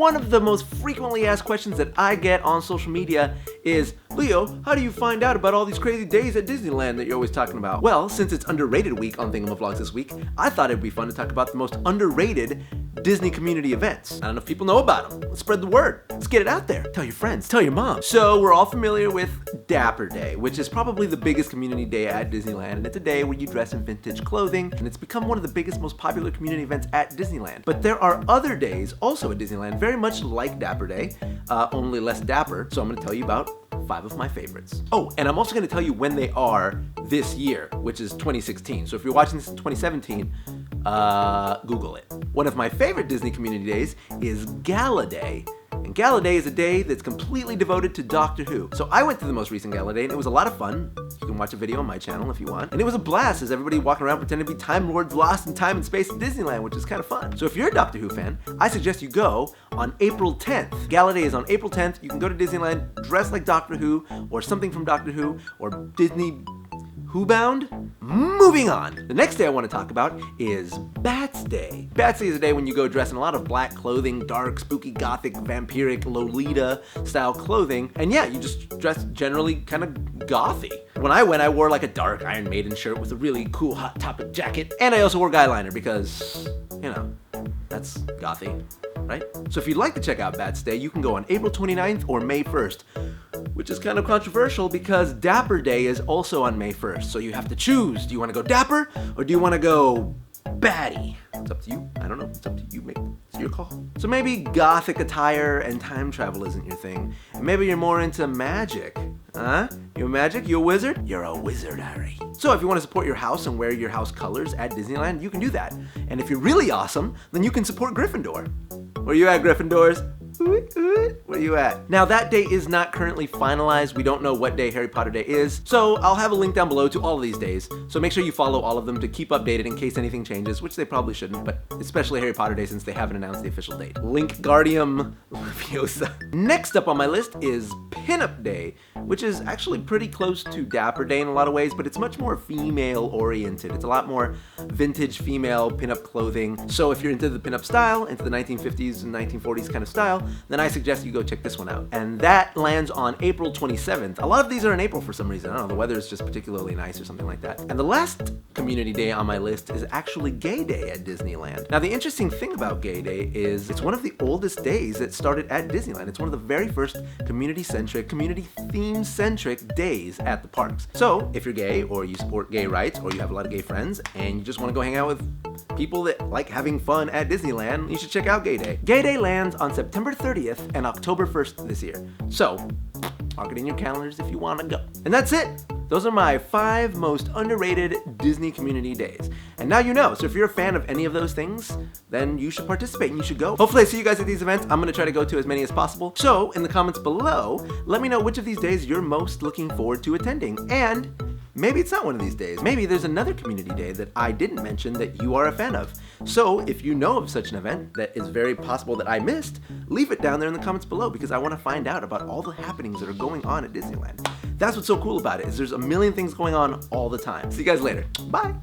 one of the most frequently asked questions that I get on social media is, Leo, how do you find out about all these crazy days at Disneyland that you're always talking about? Well, since it's underrated week on Thingamavlogs this week, I thought it'd be fun to talk about the most underrated Disney community events. I don't know if people know about them. Let's spread the word. Let's get it out there. Tell your friends, tell your mom. So we're all familiar with Dapper Day, which is probably the biggest community day at Disneyland, and it's a day where you dress in vintage clothing, and it's become one of the biggest, most popular community events at Disneyland. But there are other days also at Disneyland, very much like Dapper Day, only less dapper, so I'm gonna tell you about 5 of my favorites. Oh, and I'm also gonna tell you when they are this year, which is 2016. So if you're watching this in 2017, Google it. One of my favorite Disney community days is Gala Day. And Gala Day is a day that's completely devoted to Doctor Who. So I went to the most recent Gala Day and it was a lot of fun. You can watch a video on my channel if you want. And it was a blast as everybody walking around pretending to be Time Lords lost in time and space at Disneyland, which is kind of fun. So if you're a Doctor Who fan, I suggest you go on April 10th. Gala Day is on April 10th. You can go to Disneyland, dress like Doctor Who or something from Doctor Who or Disney Who bound? Moving on. The next day I want to talk about is Bats Day. Bats Day is a day when you go dress in a lot of black clothing, dark, spooky, gothic, vampiric, Lolita style clothing. And yeah, you just dress generally kind of gothy. When I went, I wore like a dark Iron Maiden shirt with a really cool Hot Topic jacket. And I also wore guyliner because, you know, that's gothy, right? So if you'd like to check out Bats Day, you can go on April 29th or May 1st. Which is kind of controversial because Dapper Day is also on May 1st. So you have to choose. Do you want to go dapper or do you want to go batty? It's up to you. I don't know. It's up to you. It's your call. So maybe gothic attire and time travel isn't your thing. And maybe you're more into magic. Huh? You a magic? You a wizard? You're a wizard, Harry. So if you want to support your house and wear your house colors at Disneyland, you can do that. And if you're really awesome, then you can support Gryffindor. Where you at, Gryffindors? Where you at? Now that day is not currently finalized. We don't know what day Harry Potter Day is. So I'll have a link down below to all of these days. So make sure you follow all of them to keep updated in case anything changes, which they probably shouldn't, but especially Harry Potter Day since they haven't announced the official date. Wingardium Leviosa. Next up on my list is Pinup Day, which is actually pretty close to Dapper Day in a lot of ways, but it's much more female oriented. It's a lot more vintage female pinup clothing. So if you're into the pinup style, into the 1950s and 1940s kind of style, then I suggest you go check this one out. And that lands on April 27th. A lot of these are in April for some reason. I don't know, the weather is just particularly nice or something like that. And the last community day on my list is actually Gay Day at Disneyland. Now the interesting thing about Gay Day is it's one of the oldest days that started at Disneyland. It's one of the very first community-centric, community theme-centric days at the parks. So if you're gay or you support gay rights or you have a lot of gay friends and you just want to go hang out with people that like having fun at Disneyland, you should check out Gay Day. Gay Day lands on September 30th and October 1st this year. So, mark it in your calendars if you want to go. And that's it. Those are my 5 most underrated Disney community days. And now you know, so if you're a fan of any of those things, then you should participate and you should go. Hopefully I see you guys at these events. I'm gonna try to go to as many as possible. So, in the comments below, let me know which of these days you're most looking forward to attending. And maybe it's not one of these days. Maybe there's another community day that I didn't mention that you are a fan of. So if you know of such an event that is very possible that I missed, leave it down there in the comments below because I want to find out about all the happenings that are going on at Disneyland. That's what's so cool about it, is there's a million things going on all the time. See you guys later. Bye.